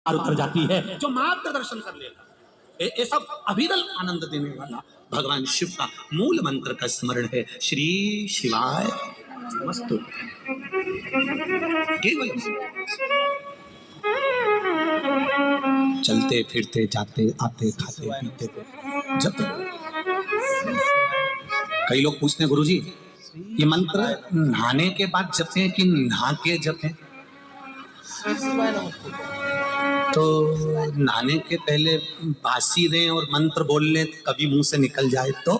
उतर जाती है जो मात्र दर्शन कर लेगा। ये सब अविरल आनंद देने वाला भगवान शिव का मूल मंत्र का स्मरण है, श्री शिवाय नमस्तु। केवल चलते फिरते जाते आते खाते पीते जब कई लोग पूछते हैं गुरुजी ये मंत्र नहाने के बाद जपें कि नहा के जपें? तो नहाने के पहले बासी दें और मंत्र बोल लें कभी मुंह से निकल जाए तो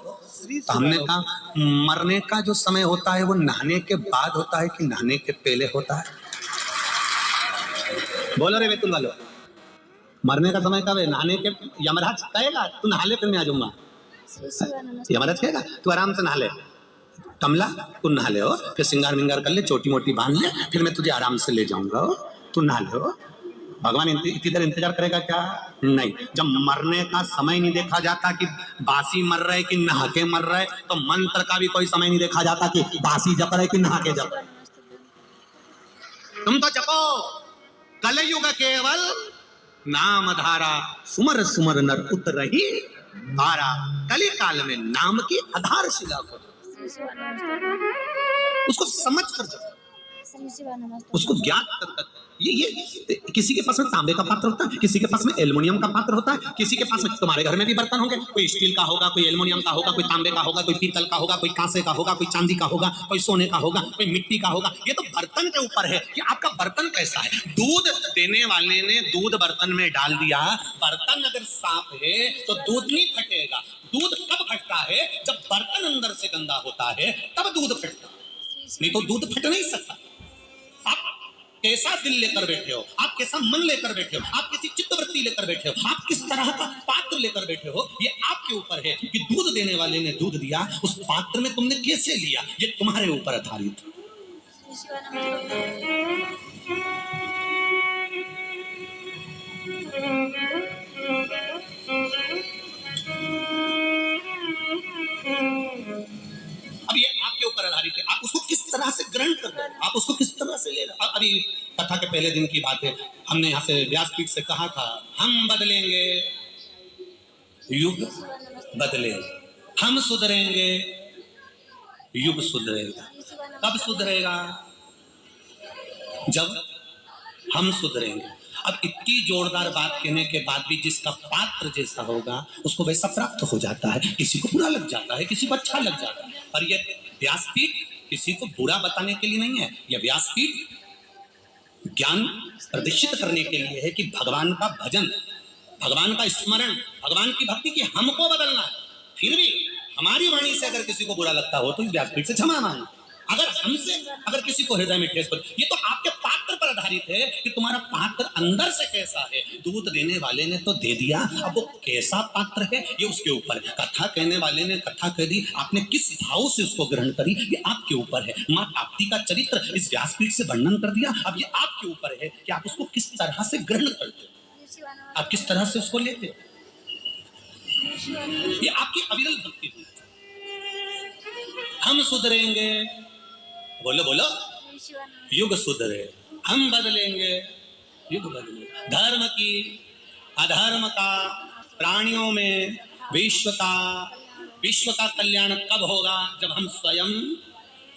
हमने कहा मरने का जो समय होता है वो नहाने के बाद होता है कि नहाने के पहले होता है? बोलो रे बेतुल वालो, मरने का समय कब है? नहाने के। यमराज कहेगा तू नहा ले फिर मैं आ जाऊंगा। यमराज कहेगा तू आराम से नहा ले, कमला तू नहा ले हो, फिर सिंगार मिंगार कर ले, छोटी मोटी बांध ले, फिर मैं तुझे आराम से ले जाऊंगा, तू नहा ले हो। भगवान इतनी देर इंतजार करेगा क्या? नहीं। जब मरने का समय नहीं देखा जाता कि बासी मर रहे कि नहा के मर रहे, तो मंत्र का भी कोई समय नहीं देखा जाता कि बासी जप रहे कि नहा के जप रहे। तुम तो जपो कलयुग केवल नाम धारा, सुमर सुमर नर उतरही धारा, कली काल में नाम की आधारशिला को उसको समझ कर जपो, उसको ज्ञात कर। ये किसी के पास में तांबे का पात्र होता है, किसी के पास में एल्युमिनियम का पात्र होता है, किसी के पास में, तुम्हारे घर में भी बर्तन होंगे, कोई स्टील का होगा, कोई एल्युमिनियम का होगा, कोई तांबे का होगा, कोई पीतल का होगा, कोई कांसे का होगा, कोई चांदी का होगा, कोई सोने का होगा, कोई मिट्टी का होगा। ये तो बर्तन के ऊपर है कि आपका बर्तन कैसा है। दूध देने वाले ने दूध बर्तन में डाल दिया, बर्तन अगर साफ है तो दूध नहीं फटेगा। दूध कब फटता है? जब बर्तन अंदर से गंदा होता है तब दूध फटता है, नहीं तो दूध फट नहीं सकता। आप कैसा दिल लेकर बैठे हो, आप कैसा मन लेकर बैठे हो, आप कैसी चित्तवृत्ति लेकर बैठे हो, आप किस तरह का पात्र लेकर बैठे हो, ये आपके ऊपर है कि दूध देने वाले ने दूध दिया, उस पात्र में तुमने कैसे लिया, ये तुम्हारे ऊपर आधारित है। अब ये आपके ऊपर आधारित है, आप उसको किस तरह से ग्रहण कर रहे हो, आप उसको किस तरह से ले रहे हो। अभी कथा के पहले दिन की बात है, हमने यहाँ से व्यासपीठ से कहा था हम बदलेंगे, युग बदलेगा, हम सुधरेंगे, युग सुधरेगा। कब सुधरेगा? जब हम सुधरेंगे। अब इतनी जोरदार बात कहने के बाद भी जिसका पात्र जैसा होगा उसको वैसा प्राप्त हो जाता है। किसी को बुरा लग जाता है, किसी को अच्छा लग जाता है, पर यह व्यासपीठ किसी को बुरा बताने के लिए नहीं है। यह व्यासपीठ ज्ञान प्रदर्शित करने के लिए है कि भगवान का भजन, भगवान का स्मरण, भगवान की भक्ति की हमको बदलना है। फिर भी हमारी वाणी से अगर किसी को बुरा लगता हो तो इस व्यासपीठ से क्षमा मांगे। अगर हमसे अगर किसी को हृदय में ठेस पड़े, ये तो आपके पात्र पर आधारित है कि तुम्हारा पात्र अंदर से कैसा है। दूध देने वाले ने तो दे दिया, अब वो कैसा पात्र है ये उसके ऊपर है। कथा कहने वाले ने कथा कह दी, आपने किस भाव से उसको ग्रहण करी ये आपके ऊपर है। माँ ताप्ती का चरित्र इस व्यासपीठ से वर्णन कर दिया, अब ये आपके ऊपर है कि आप उसको किस तरह से ग्रहण करते हो, आप किस तरह से उसको लेते हो। ये आपकी अविरल भक्ति है। हम सुधरेंगे, बोलो बोलो, युग सुधरे, हम बदलेंगे, युग बदले। धर्म की अधर्म का, प्राणियों में विश्व का कल्याण कब होगा? जब हम स्वयं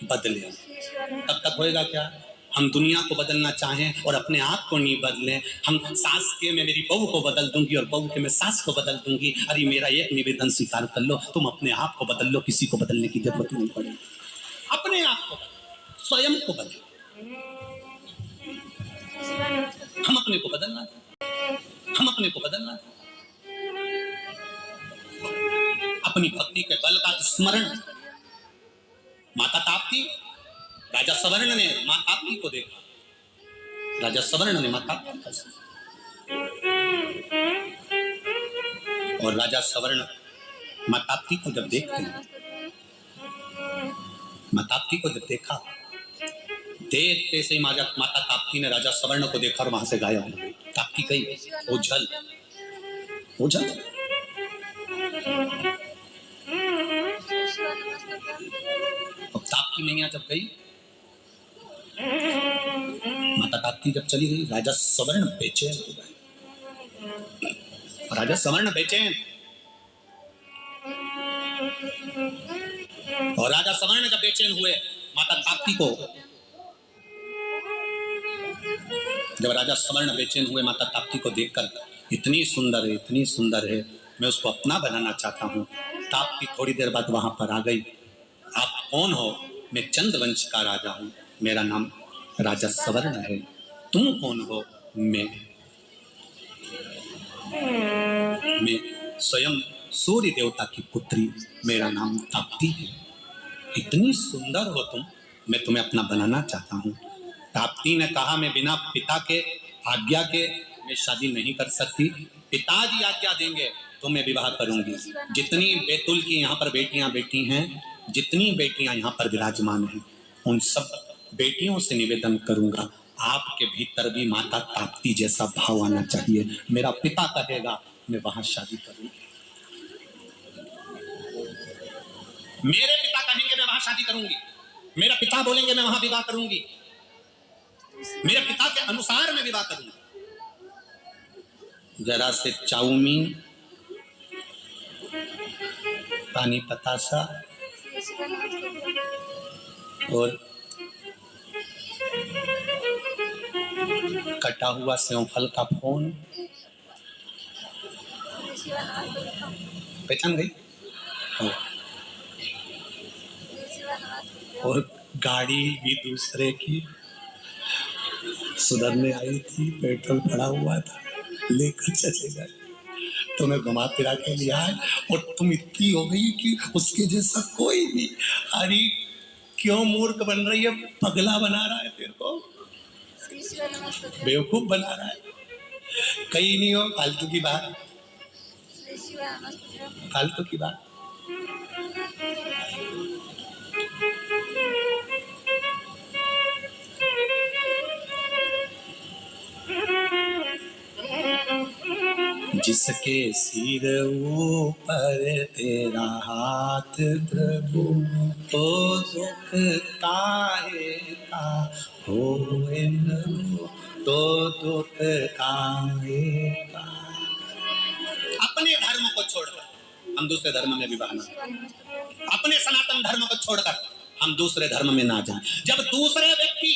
बदले। तब तक होएगा क्या? हम दुनिया को बदलना चाहें और अपने आप को नहीं बदलें। हम सास के में मेरी बहू को बदल दूंगी और बहू के मैं सास को बदल दूंगी। अरे मेरा एक निवेदन स्वीकार कर लो, तुम अपने आप को बदल लो, किसी को बदलने की जरूरत नहीं पड़ेगी। अपने आप को स्वयं को बदल, हम अपने को बदलना, हम अपने को बदलना, अपनी भक्ति के बल का स्मरण। माता ताप्ती, राजा सवर्ण ने माता ताप्ती को देखा, राजा सवर्ण ने माता ताप्ती को, और राजा सवर्ण माता ताप्ती को जब देखते, माता ताप्ती को जब देखा, देखते से ही माता ताप्ती ने राजा सवर्ण को देखा और वहां से गायब हो गई। ताप्ती गई, ओझल ओझल। अब ताप्ती मैया जब गई, माता ताप्ती जब चली गई, राजा सवर्ण बेचैन हो गए। राजा सवर्ण बेचैन, और राजा सवर्ण जब बेचैन हुए माता ताप्ती को, जब राजा सवर्ण बेचैन हुए माता ताप्ती को देखकर, इतनी सुंदर है, इतनी सुंदर है, मैं उसको अपना बनाना चाहता हूँ। ताप्ती थोड़ी देर बाद वहां पर आ गई। आप कौन हो? मैं चंद्रवंश का राजा हूँ, मेरा नाम राजा सवर्ण है। तुम कौन हो? मैं स्वयं सूर्य देवता की पुत्री, मेरा नाम ताप्ती है। इतनी सुंदर हो तुम, मैं तुम्हें अपना बनाना चाहता हूँ। ताप्ती ने कहा, मैं बिना पिता के आज्ञा के मैं शादी नहीं कर सकती। पिताजी आज्ञा देंगे तो मैं विवाह करूंगी। जितनी बैतुल की यहाँ पर बेटियां बैठी हैं, जितनी बेटियां यहाँ पर विराजमान हैं, उन सब बेटियों से निवेदन करूंगा, आपके भीतर भी माता ताप्ती जैसा भाव आना चाहिए। मेरा पिता कहेगा मैं वहां शादी करूंगी, मेरे पिता कहेंगे मैं वहां शादी करूंगी, मेरा पिता बोलेंगे मैं वहां विवाह करूंगी, मेरे पिता के अनुसार मैं विवाह करूंगी। जरा से चाउमीन, पानी पतासा और कटा हुआ सेवफल का फोन, पहचान गई? और गाड़ी भी दूसरे की सुधरने आई थी, पेट्रोल पड़ा हुआ था, लेकर चले गए। तुम्हें घुमा फिरा के लिया है और तुम इतनी हो गई कि उसके जैसा कोई नहीं। अरे क्यों मूर्ख बन रही है? पगला बना रहा है तेरे को, बेवकूफ बना रहा है। कहीं नहीं हो, फालतू की बात, फालतू की बात। जिसके सिर ऊपर तेरा हाथ प्रभु, तो दुख काहे का होए न, तो दुख काहे का। अपने धर्म को छोड़कर हम दूसरे धर्म में विवाह ना, अपने सनातन धर्म को छोड़कर हम दूसरे धर्म में ना जाएं। जब दूसरे व्यक्ति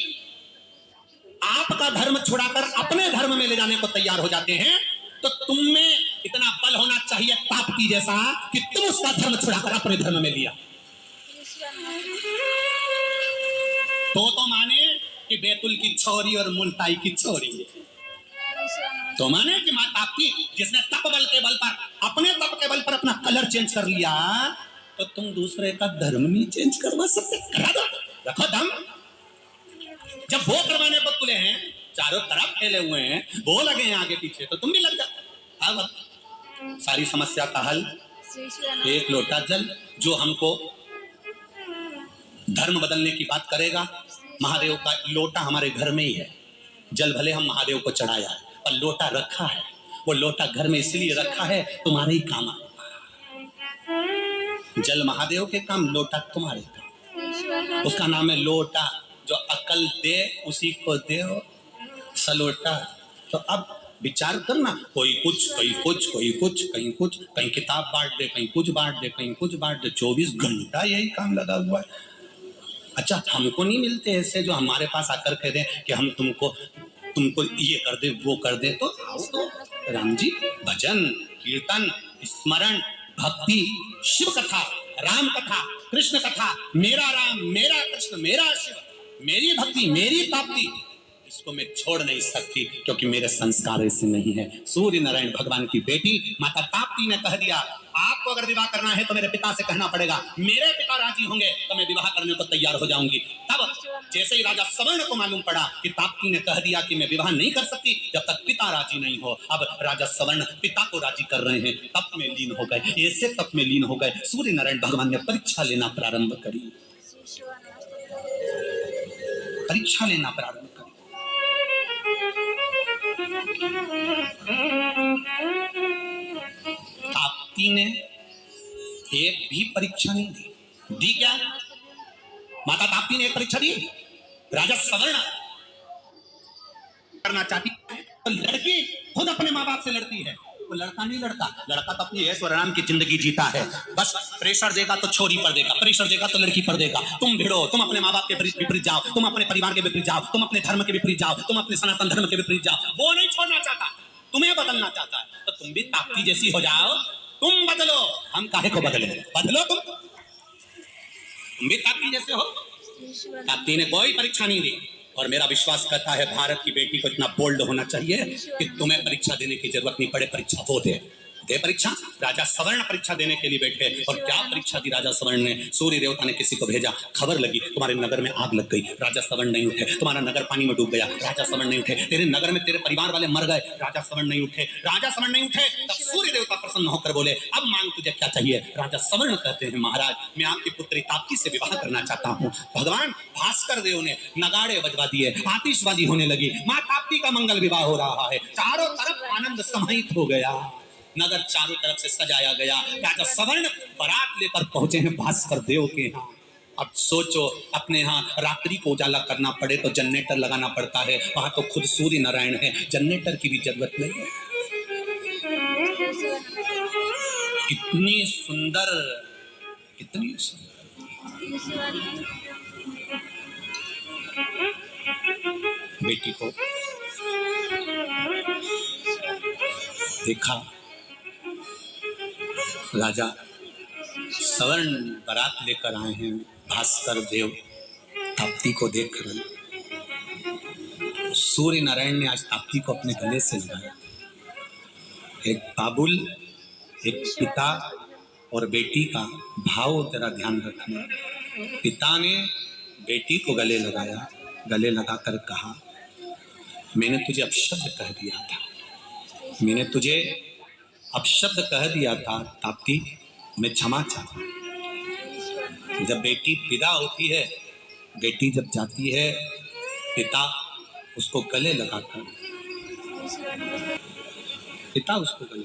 आपका धर्म छुड़ाकर अपने धर्म में ले जाने को तैयार हो जाते हैं, तो तुम में इतना बल होना चाहिए ताप्ती जैसा कि तुम उसका धर्म छुड़ाकर अपने धर्म में लिया। तो माने कि बैतुल की छोरी और मुल्ताई की छोरी, तो माने कि मां ताप्ती जिसने तप बल के बल पर, अपने तप के बल पर अपना कलर चेंज कर लिया, तो तुम दूसरे का धर्म नहीं चेंज करवा सकते। करा दो, रखो दम। जब वो करवाने पर तुले हैं, चारों तरफ फैले हुए हैं, वो लगे हैं आगे पीछे, तो तुम भी लग जाओ। अब सारी समस्या का हल एक लोटा जल। जो हमको धर्म बदलने की बात करेगा, महादेव का लोटा हमारे घर में ही है। जल भले हम महादेव को चढ़ाया है, पर लोटा रखा है। वो लोटा घर में इसलिए रखा है तुम्हारे ही काम आए। जल महादेव के काम, लोटा तुम्हारे काम। उसका नाम है लोटा। जो अकल दे उसी को दे सलोटा। तो अब विचार करना, कोई कुछ, कोई कुछ, कोई कुछ, कहीं कुछ, कहीं किताब बांट दे, कहीं कुछ बांट दे, कहीं कुछ बांट दे। 24 घंटा यही काम लगा हुआ है। अच्छा, हमको नहीं मिलते ऐसे जो हमारे पास आकर कह दें कि हम तुमको ये कर दे, वो कर दे। तो आओ तो राम जी, भजन कीर्तन स्मरण भक्ति, शिव कथा, राम कथा, कृष्ण कथा, मेरा राम मेरा कृष्ण मेरा शिव, मेरी भक्ति मेरी ताप्ती, इसको मैं छोड़ नहीं सकती, क्योंकि मेरे संस्कार ऐसे नहीं है। सूर्य नारायण भगवान की बेटी माता ताप्ती ने कह दिया, आपको अगर विवाह करना है तो मेरे पिता से कहना पड़ेगा, मेरे पिता राजी होंगे तो मैं विवाह करने को तैयार हो जाऊंगी। तब जैसे ही राजा सवर्ण को मालूम पड़ा कि ताप्ती ने कह दिया कि मैं विवाह नहीं कर सकती जब तक पिता राजी नहीं हो, अब राजा सवर्ण पिता को राजी कर रहे हैं, तप में लीन हो गए। ऐसे तप में लीन हो गए, सूर्य नारायण भगवान ने परीक्षा लेना प्रारंभ करी, परीक्षा लेना प्रारंभ करी। ताप्ती ने एक भी परीक्षा नहीं दी। क्या माता ताप्ती ने एक परीक्षा दी? राजा सवर्ण करना चाहती है तो लड़की खुद अपने माँ बाप से लड़ती है। वो लड़का नहीं लड़ता, लड़का तो अपनी ऐश और आराम की जिंदगी जीता है। बस प्रेशर देगा तो छोरी पर देगा, प्रेशर देगा तो लड़की पर देगा। तुम भिड़ो, तुम अपने माँ बाप के विपरीत जाओ, तुम अपने परिवार के विपरीत जाओ, तुम अपने धर्म के विपरीत जाओ, तुम अपने सनातन धर्म के विपरीत जाओ। वो नहीं छोड़ना चाहता, तुम्हें बदलना चाहता है। तो तुम भी ताप्ती जैसी हो जाओ, तुम बदलो। हम काहे को बदले? बदलो तुम भी ताप्ती जैसे हो। ताप्ती ने कोई परीक्षा नहीं दी, और मेरा विश्वास करता है भारत की बेटी को इतना बोल्ड होना चाहिए कि तुम्हें परीक्षा देने की जरूरत नहीं पड़े, परीक्षा वो दे परीक्षा। राजा सवर्ण परीक्षा देने के लिए बैठे, और क्या परीक्षा दी राजा सवर्ण ने। सूर्य देवता ने किसी को भेजा, खबर लगी तुम्हारे नगर में आग लग गई, राजा सवर्ण नहीं उठे। तुम्हारा नगर पानी में डूब गया, राजा सवर्ण नहीं उठे। तेरे नगर में तेरे परिवार वाले मर गए, राजा सवर्ण नहीं उठे। राजा सवर्ण नहीं उठे, तब सूर्य देवता प्रसन्न होकर बोले, अब मांग तुझे क्या चाहिए? राजा सवर्ण कहते हैं, महाराज मैं आपकी पुत्री ताप्ती से विवाह करना चाहता हूँ। भगवान भास्कर देव ने नगाड़े बजवा दिए, आतिशबाजी होने लगी, माँ ताप्ती का मंगल विवाह हो रहा है। चारों तरफ आनंद समाहित हो गया, नगर चारों तरफ से सजाया गया। राजा सवर्ण बारात लेकर पहुंचे हैं भास्कर देव के यहाँ। अब सोचो, अपने यहाँ रात्रि को उजाला करना पड़े तो जनरेटर लगाना पड़ता है, वहां तो खुद सूर्य नारायण है, जनरेटर की भी जरूरत नहीं है। कितनी सुंदर, कितनी सुंदर बेटी को देखा। राजा सवर्ण बारात लेकर आए हैं, भास्कर देव ताप्ती को देख रहे। सूर्य नारायण ने आज ताप्ती को अपने गले से लगाया। एक बाबुल, एक पिता और बेटी का भाव जरा ध्यान रखना। पिता ने बेटी को गले लगाया, गले लगाकर कहा, मैंने तुझे अपशब्द कह दिया था, मैंने तुझे अपशब्द कह दिया था ताप्ती, मैं क्षमा चाहता हूं। जब बेटी विदा होती है, बेटी जब जाती है, पिता उसको गले लगाकर, पिता उसको गले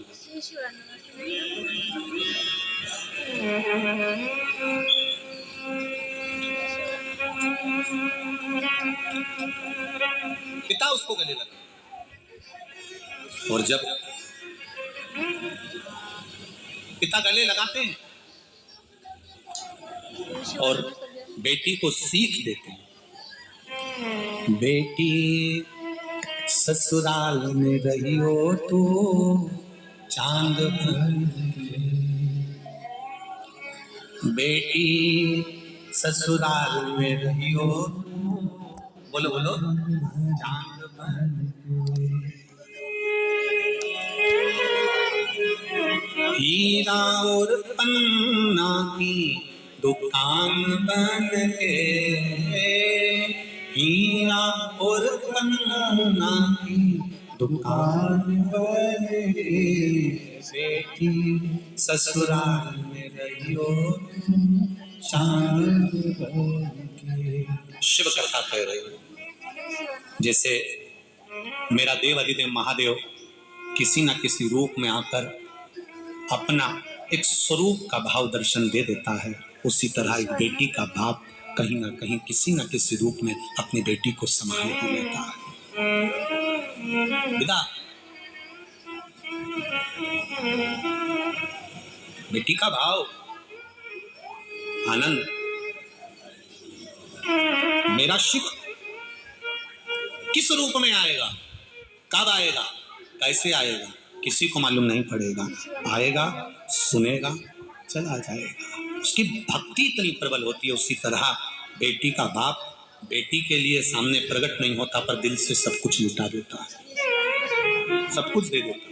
पिता उसको गले लगा। और जब पिता गले लगाते हैं और बेटी को सीख देते हैं, बेटी ससुराल में रही हो तो चांद बन, बेटी ससुराल में रही हो, बोलो बोलो, चांद बन। हीरा और पन्ना की दुकान बन के, हीरा और पन्ना की दुकान बन के, बेटी ससुराल में रहियो चांद बन के। शिव कथा कह रही है, जैसे मेरा देव अधिदेव महादेव किसी न किसी रूप में आकर अपना एक स्वरूप का भाव दर्शन दे देता है, उसी तरह एक बेटी का बाप कहीं ना कहीं किसी न किसी रूप में अपनी बेटी को संभाल ही लेता है। विदा, बेटी का भाव, आनंद। मेरा शिव किस रूप में आएगा, कब आएगा, कैसे आएगा, किसी को मालूम नहीं पड़ेगा। आएगा, सुनेगा, चला जाएगा। उसकी भक्ति इतनी प्रबल होती है। उसी तरह बेटी का बाप बेटी के लिए सामने प्रकट नहीं होता, पर दिल से सब कुछ लुटा देता है, सब कुछ दे देता है।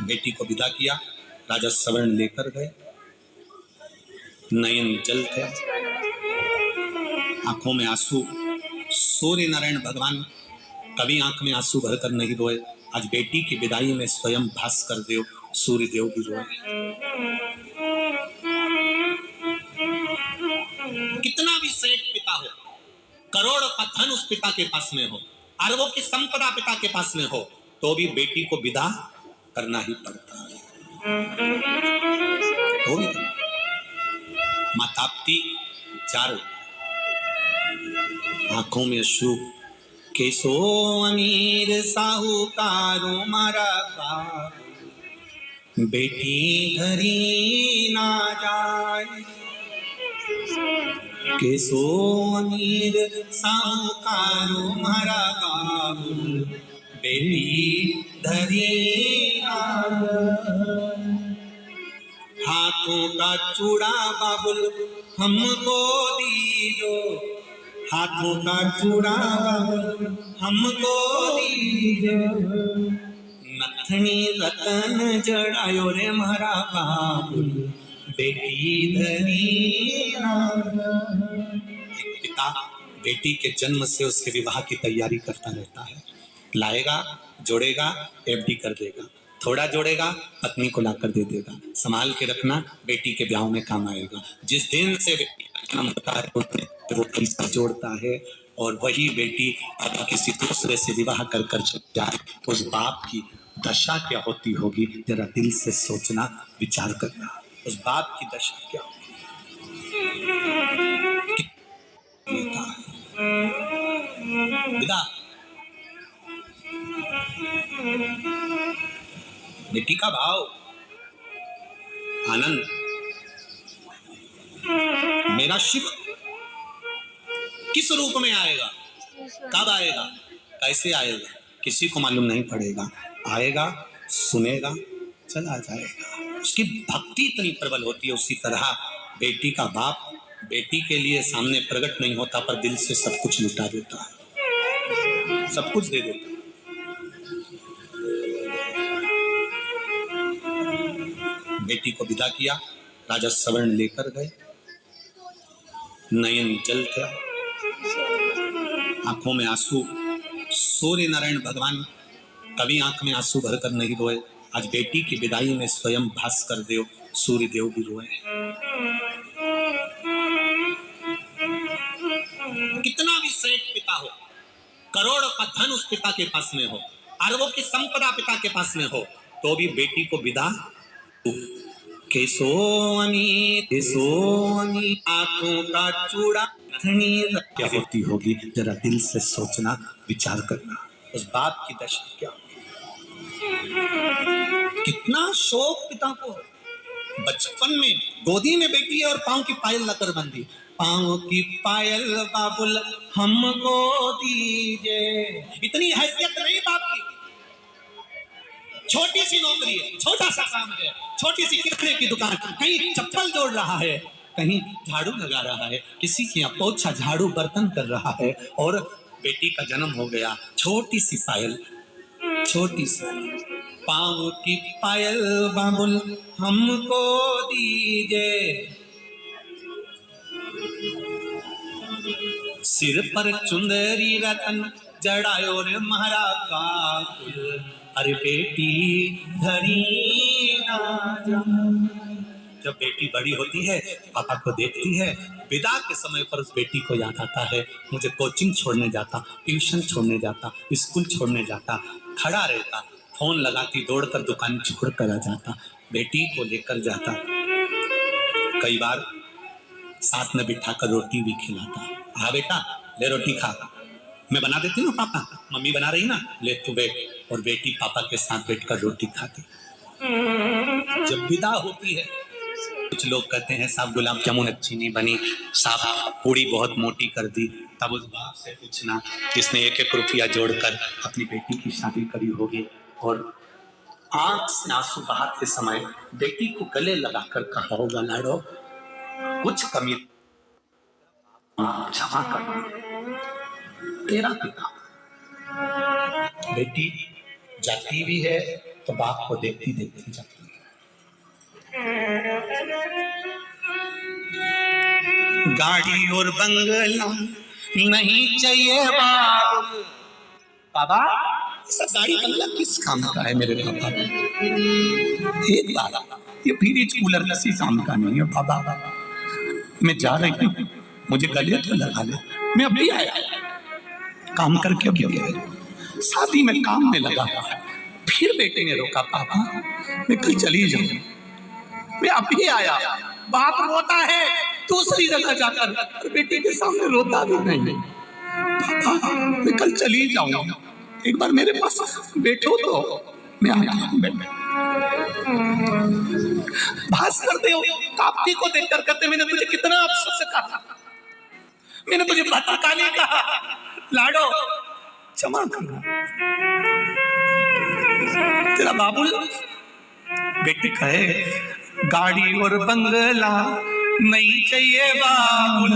बेटी को विदा किया, राजा सवर्ण लेकर गए, नयन जल थे, आंखों में आंसू। सूर्य नारायण भगवान कभी आंख में आंसू भरकर नहीं रोए, आज बेटी की विदाई में स्वयं भास्कर देव, सूर्य देव भी रोए। कितना भी सेठ पिता हो, करोड़ का धन उस पिता के पास में हो, अरबों की संपदा पिता के पास में हो, तो भी बेटी को विदा करना ही पड़ता है। तो भी माँ ताप्ती जा रही, आंखों में अश्रु। कैसो अमीर साहूकारों मारा बाप, बेटी धरी ना जाए। कैसो अमीर साहूकारों मारा बाप, बेटी धरी ना जाए। हाथों का चूड़ा बाबुल हमको दीजो, हाथों का चूड़ा बाबुल हमको दीजो। नथनी रतन जड़ायो रे मारा बाबुल, बेटी धरी ना। एक पिता बेटी के जन्म से उसके विवाह की तैयारी करता रहता है। लाएगा, जोड़ेगा, एफडी कर देगा, थोड़ा जोड़ेगा, पत्नी को लाकर दे देगा, संभाल के रखना, बेटी के ब्याह में काम आएगा। जिस दिन से बेटी का जन्म होता है वो पैसा जोड़ता है, और वही बेटी अगर किसी दूसरे से विवाह कर चल जाए तो उस बाप की दशा क्या होती होगी, जरा दिल से सोचना, विचार करना। उस बाप की दशा क्या होगी। विदा बेटी का भाव, आनंद। मेरा शिव किस रूप में आएगा, कब आएगा, कैसे आएगा, किसी को मालूम नहीं पड़ेगा। आएगा, सुनेगा, चला जाएगा। उसकी भक्ति इतनी प्रबल होती है। उसी तरह बेटी का बाप बेटी के लिए सामने प्रकट नहीं होता, पर दिल से सब कुछ लुटा देता है, सब कुछ दे देता है। बेटी को विदा किया, राजा सवर्ण लेकर गए। नयन जल थे, आंखों में आंसू। सूर्य नारायण भगवान कभी आंख में आंसू भरकर नहीं रोए। आज बेटी की विदाई में स्वयं भास्कर देव, सूर्य देव भी रोए। कितना भी श्रेष्ठ पिता हो, करोड़ों का धन उस पिता के पास में हो, अरबों की संपदा पिता के पास में हो, तो भी बेटी को विदा। कैसो अमी आंखों का चूड़ा क्या होती होगी, जरा दिल से सोचना, विचार करना। उस बाप की दशा क्या होगी। कितना शोक पिता को। बचपन में गोदी में बेटी है और पांव की पायल लकर बंदी। पांव की पायल बाबुल हमको दीजिए। इतनी हैसियत नहीं बाप की। छोटी सी नौकरी है, छोटा सा काम है, छोटी सी किराने की दुकान, कहीं चप्पल जोड़ रहा है, कहीं झाड़ू लगा रहा है, किसी की पोछा झाड़ू बर्तन कर रहा है, और बेटी का जन्म हो गया। छोटी सी पायल, छोटी सी पांव की पायल बाबुल हमको दीजिए। सिर पर चुंदरी रतन जड़ायो रे महारा काकुल, अरे बेटी धरी ना जा। जब बेटी बड़ी होती है, पापा को देखती है, विदा के समय पर उस बेटी को याद आता है, मुझे कोचिंग छोड़ने जाता, ट्यूशन छोड़ने जाता, स्कूल छोड़ने जाता, खड़ा रहता, फोन लगाती, दौड़कर दुकान छोड़ कर आ जाता, बेटी को लेकर जाता। कई बार साथ में बिठाकर रोटी भी खिलाता। हाँ बेटा ले रोटी खा, मैं बना देती ना, पापा मम्मी बना रही ना, ले तू बैठ। और बेटी पापा के साथ बैठकर रोटी खाती। जब विदा होती है, कुछ लोग कहते हैं साहब गुलाब जामुन अच्छी नहीं बनी, साहब पूड़ी बहुत मोटी कर दी। तब उस बाप से पूछना जिसने एक एक रुपया जोड़कर अपनी बेटी की शादी करी होगी, और आंख से आंसू बहाते समय बेटी को गले लगाकर कहा होगा, लाडो कुछ कमी क्षमा करना, तेरा पिता। बेटी जाती भी है तो बाप को देखती देखती जाती है। गाड़ी और बंगला नहीं चाहिए बाबू। बाबा सब गाड़ी बंगला किस काम का है मेरे पापा? एक बार ये फ्रिज कूलर किसी काम का नहीं है बाबा। मैं जा रही हूँ, मुझे गले तो लगा ले, मैं अभी आया, काम करके अभी आया, शादी में काम में लगा। फिर बेटे ने रोका, पापा मैं कल चली जाऊँ, मैं अभी आया। बाप रोता है दूसरी जगह जाकर, बेटी के सामने रोता भी नहीं। पापा मैं कल चली जाऊंगा, एक बार मेरे पास बैठो तो मैं आता हूं। भास्कर देव ताप्ती को देखकर कहते मैंने तुझे कितना अफसोस कहा, मैंने तुझे का नहीं कहा, लाडो क्षमा करना। तेरा बाबुल बेटी कहे गाड़ी और बंगला नहीं चाहिए बाबुल,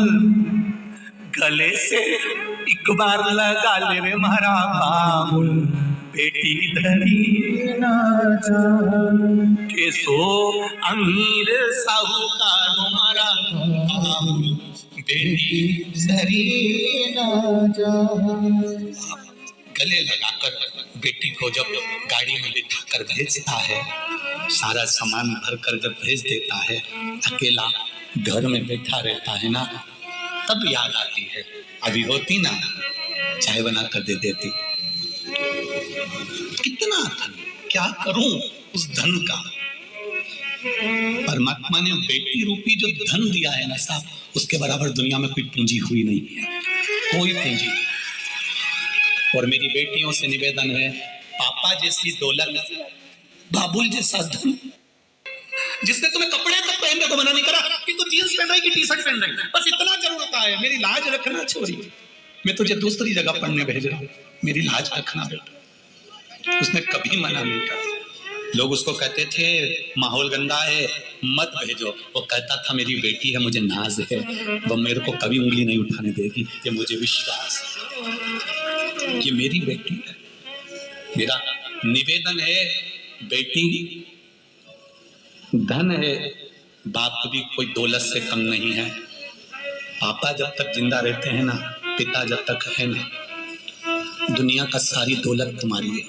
गले से एक बार लगा ले रे मारा बाबुल, बेटी धरी ना जा केसो अमीर साहूकार मारा बाबुल, बेटी धरी ना जा। गले लगाकर बेटी को जब गाड़ी में बिठाकर भेजता है, सारा सामान भर कर जब भेज देता है, अकेला घर में बैठा रहता है ना, तब याद आती है, अभी होती ना चाय बना कर दे देती। कितना धन, क्या करूं उस धन का। परमात्मा ने बेटी रूपी जो धन दिया है ना साहब, उसके बराबर दुनिया में कोई पूंजी हुई नहीं है, कोई पूंजी। और मेरी बेटियों से निवेदन है, पापा जैसी दौलत, बाबुल जैसा धन, जिसने तुम्हें कपड़े तक पहनने को मना नहीं करा कि तू जींस पहन रही कि टी शर्ट पहन रही, बस इतना जरूर होता है, मेरी लाज रखना छोरी, मैं तुझे दूसरी जगह पढ़ने भेज रहा हूँ, मेरी लाज रखना बेटा। उसने कभी मना नहीं करा। लोग उसको कहते थे माहौल गंदा है मत भेजो, वो कहता था मेरी बेटी है, मुझे नाज है, वो मेरे को कभी उंगली नहीं उठाने देगी, ये मुझे विश्वास है, ये मेरी बेटी है। मेरा निवेदन है, बेटी धन है, बाप भी कोई दौलत से कम नहीं है। पापा जब तक जिंदा रहते हैं ना, पिता जब तक है ना, दुनिया का सारी दौलत तुम्हारी है।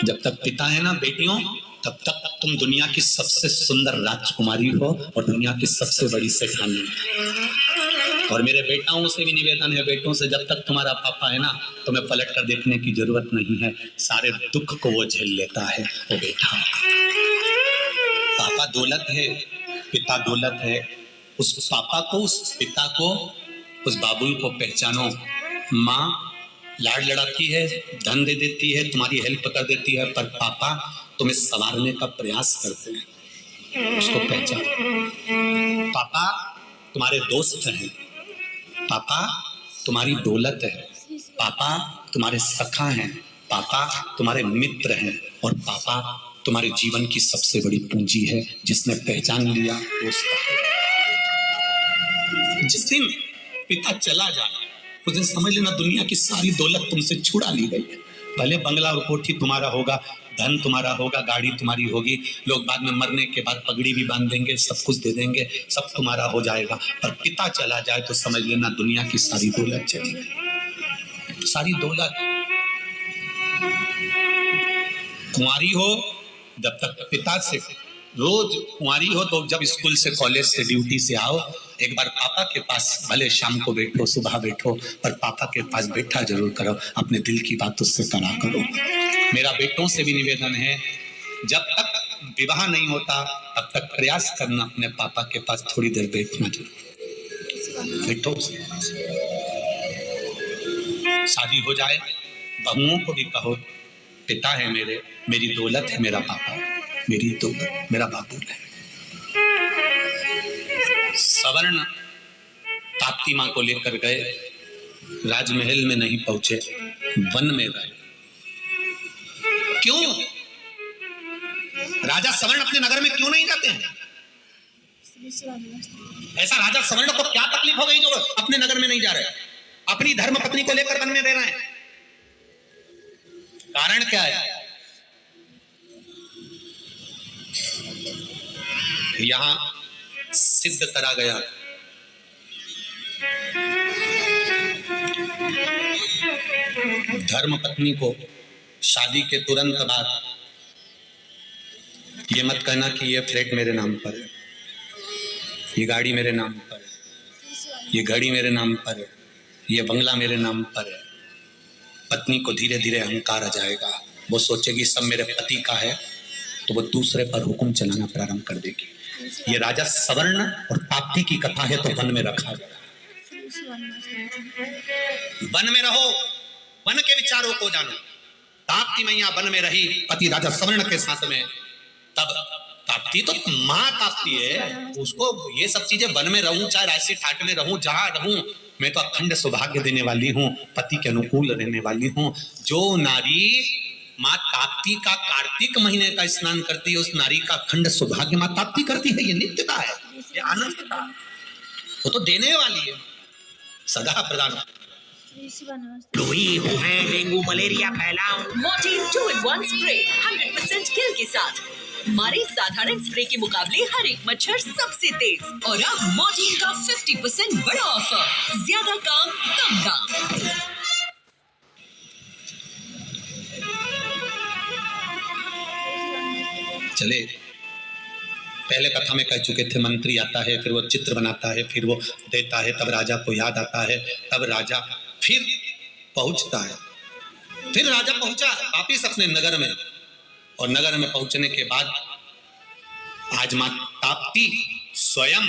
जब तक पिता है ना बेटियों, तब तक तुम दुनिया की सबसे सुंदर राजकुमारी हो और दुनिया की सबसे बड़ी सेठानी। और मेरे बेटाओं से भी निवेदन है, बेटों से, जब तक तुम्हारा पापा है ना, तुम्हें पलट कर देखने की जरूरत नहीं है, सारे दुख को वो झेल लेता है वो बेटा। पापा दौलत है, पिता दौलत है। उस पापा को, उस पिता को, उस बाबुल को पहचानो। माँ लाड लड़ाती है, धन दे देती है, तुम्हारी हेल्प कर देती है, पर पापा तुम्हें संवारने का प्रयास करते हैं, उसको पहचानो। पापा तुम्हारे दोस्त हैं, पापा तुम्हारी दौलत है, पापा तुम्हारे सखा हैं, पापा तुम्हारे मित्र हैं, और पापा तुम्हारे जीवन की सबसे बड़ी पूंजी है। जिसने पहचान लिया वो उसका है। जिस दिन पिता चला जाए उस दिन समझ लेना दुनिया की सारी दौलत तुमसे छुड़ा ली गई है। भले बंगला और कोठी तुम्हारा होगा, धन तुम्हारा होगा, गाड़ी तुम्हारी होगी, लोग बाद में मरने के बाद पगड़ी भी बांध देंगे, सब कुछ दे देंगे, सब तुम्हारा हो जाएगा, पर पिता चला जाए तो समझ लेना दुनिया की सारी दौलत चली गई, सारी दौलत। कुंवारी हो जब तक पिता से, रोज कुंवारी हो तो जब स्कूल से, कॉलेज से, ड्यूटी से आओ, एक बार पापा के पास भले शाम को बैठो, सुबह बैठो, पर पापा के पास बैठा जरूर करो, अपने दिल की बात उससे करा करो। मेरा बेटों से भी निवेदन है, जब तक विवाह नहीं होता तब तक प्रयास करना अपने पापा के पास थोड़ी देर बैठना जरूर, बैठो। शादी हो जाए, बहुओं को भी कहो पिता है मेरे, मेरी दौलत है मेरा पापा, मेरी दौलत मेरा बाबू है। सवर्ण ताप्ती माँ को लेकर गए, राजमहल में नहीं पहुंचे, वन में गए। क्यों? राजा सवर्ण अपने नगर में क्यों नहीं जाते हैं? ऐसा राजा सवर्ण को क्या तकलीफ हो गई जो अपने नगर में नहीं जा रहे, अपनी धर्म पत्नी को लेकर वन में रह रहे हैं? कारण क्या है? यहां सिद्ध करा गया धर्म पत्नी को शादी के तुरंत बाद ये मत कहना कि ये फ्लैट मेरे नाम पर है, ये गाड़ी मेरे नाम पर है, ये घड़ी मेरे नाम पर है, ये बंगला मेरे नाम पर है। पत्नी को धीरे धीरे अहंकार आ जाएगा, वो सोचेगी सब मेरे पति का है, तो वो दूसरे पर हुक्म चलाना प्रारंभ कर देगी। ये राजा सवर्ण और ताप्ती की कथा है, तो वन में रखा गया। वन में रहो, वन के विचारों को जानो। ताप्ती मैया वन में रही पति राजा सवर्ण के साथ में, तब ताप्ती तो माँ ताप्ती है, उसको ये सब चीजें वन में रहूं चाहे राशि ठाट में रहूं जहां रहूं, मैं तो अखंड सौभाग्य देने वाली हूँ, पति के अनुकूल रहने वाली हूँ। जो नारी माँ ताप्ती का कार्तिक महीने का स्नान करती है, उस नारी का अखंड सौभाग्य माँ ताप्ती करती है। ये नित्यता है, ये आनंदता, वो तो देने वाली है, सदा प्रदान। डेंगू मलेरिया फैलाओ। मॉर्टीन 2-in-1 स्प्रे 100% किल के साथ हमारे साधारण स्प्रे के मुकाबले हर एक मच्छर सबसे तेज। और अब मॉर्टीन का 50% बड़ा ऑफर, ज्यादा काम कम दाम। चले, पहले कथा में कह चुके थे, मंत्री आता है, फिर वो चित्र बनाता है, फिर वो देता है, तब राजा को याद आता है, तब राजा फिर पहुंचता है। फिर राजा पहुंचा वापिस अपने नगर में, और नगर में पहुंचने के बाद आज माँ ताप्ती स्वयं,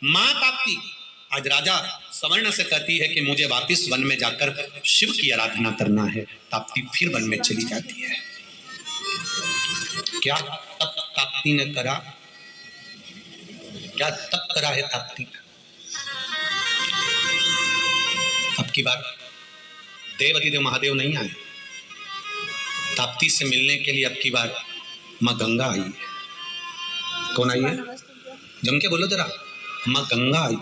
माँ ताप्ती आज राजा सवर्ण से कहती है कि मुझे वापिस वन में जाकर शिव की आराधना करना है। ताप्ती फिर वन में चली जाती है। क्या तप ताप्ती ने करा, क्या तप करा है ताप्ती ने। अब की बार देवाधिदेव महादेव नहीं आए, ताप्ती से मिलने के लिए अब की बार माँ गंगा आई है। कौन आई है? जम के बोलो जरा, माँ गंगा आई।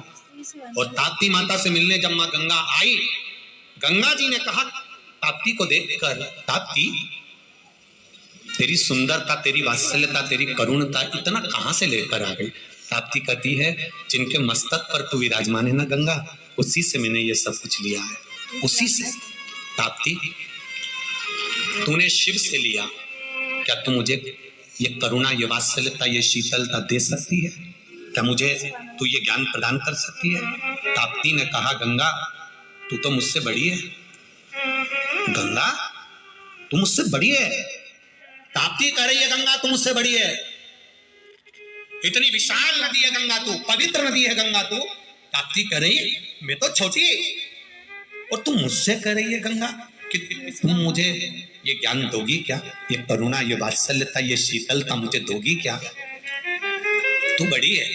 और ताप्ती माता से मिलने जब माँ गंगा आई, गंगा जी ने कहा ताप्ती को देखकर, ताप्ती तेरी सुंदरता, तेरी वात्सल्यता, तेरी करुणता इतना कहां से लेकर आ गई। ताप्ती कहती है जिनके मस्तक पर तू विराजमान है ना गंगा, उसी से मैंने ये सब कुछ लिया है, उसी से। ताप्ती तूने शिव से लिया, क्या तू मुझे ये करुणा, ये वात्सल्यता, ये शीतलता दे सकती है? क्या मुझे तू ये ज्ञान प्रदान कर सकती है? ताप्ती ने कहा गंगा तू तो मुझसे बड़ी है, गंगा तू मुझसे बड़ी है। ताप्ती कह रही है गंगा तू मुझसे बड़ी है, इतनी विशाल नदी है गंगा तू, पवित्र नदी है गंगा तू। ताप्ती कह रही मैं तो छोटी, और तू मुझसे कह रही है गंगा कि तुम मुझे ये ज्ञान दोगी क्या, ये करुणा, ये वात्सल्यता, ये शीतलता मुझे दोगी क्या? तू बड़ी है।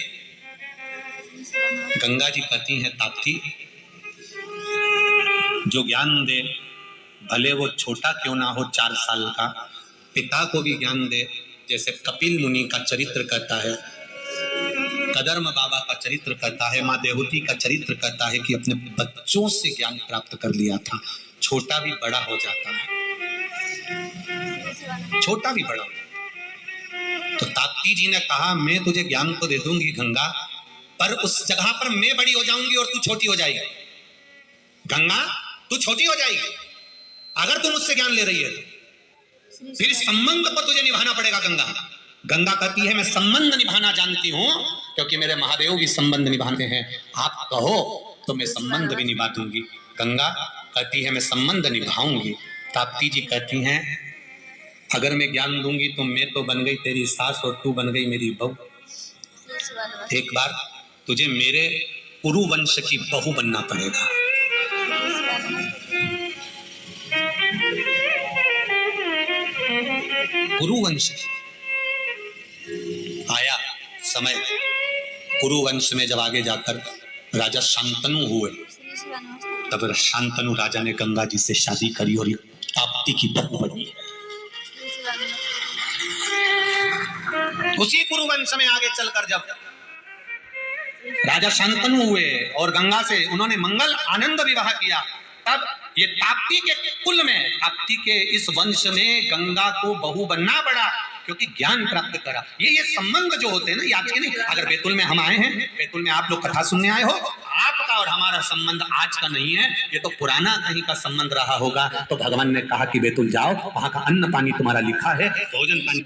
गंगा जी कहती हैं ताप्ती जो ज्ञान दे भले वो छोटा क्यों ना हो, 4 साल का, पिता को भी ज्ञान दे। जैसे कपिल मुनि का चरित्र कहता है, कदर्म बाबा का चरित्र कहता है, माँ देहूती का चरित्र कहता है कि अपने बच्चों से ज्ञान प्राप्त कर लिया था। छोटा भी बड़ा हो जाता है, छोटा भी बड़ा हो जाता है। तो ताप्ती जी ने कहा मैं तुझे ज्ञान तो दे दूंगी गंगा, पर उस जगह पर मैं बड़ी हो जाऊंगी और तू छोटी हो जाएगी। गंगा तू छोटी हो जाएगी अगर तू मुझसे ज्ञान ले रही है तो। फिर संबंध को तुझे निभाना पड़ेगा गंगा। गंगा कहती है मैं संबंध निभाना जानती हूँ, क्योंकि मेरे महादेव भी संबंध निभाते हैं, आप कहो तो मैं संबंध भी निभा दूंगी। गंगा कहती है मैं संबंध निभाऊंगी। ताप्ती जी कहती हैं अगर मैं ज्ञान दूंगी तो मैं तो बन गई तेरी सास और तू बन गई मेरी बहू। एक बार तुझे मेरे पुरु वंश की बहू बनना पड़ेगा। कुरुवंश आया समय, कुरुवंश में जब आगे जाकर राजा शांतनु हुए, तब शांतनु राजा ने गंगा जी से शादी करी और ताप्ती की बहू बनी। उसी कुरुवंश में आगे चलकर जब राजा शांतनु हुए और गंगा से उन्होंने मंगल आनंद विवाह किया, तब ये ताप्ती के कुल में, ताप्ती के इस वंश में गंगा को बहू बनना पड़ा, क्योंकि ज्ञान प्राप्त करा। ये संबंध जो होते हैं ना, याद के नहीं। अगर बैतुल में हम आए हैं, बैतुल में आप लोग कथा सुनने आए हो, आपका और हमारा संबंध आज का नहीं है, ये तो पुराना कहीं का संबंध रहा होगा। तो भगवान ने कहा कि बैतुल जाओ, वहां का अन्न पानी तुम्हारा लिखा है, भोजन पानी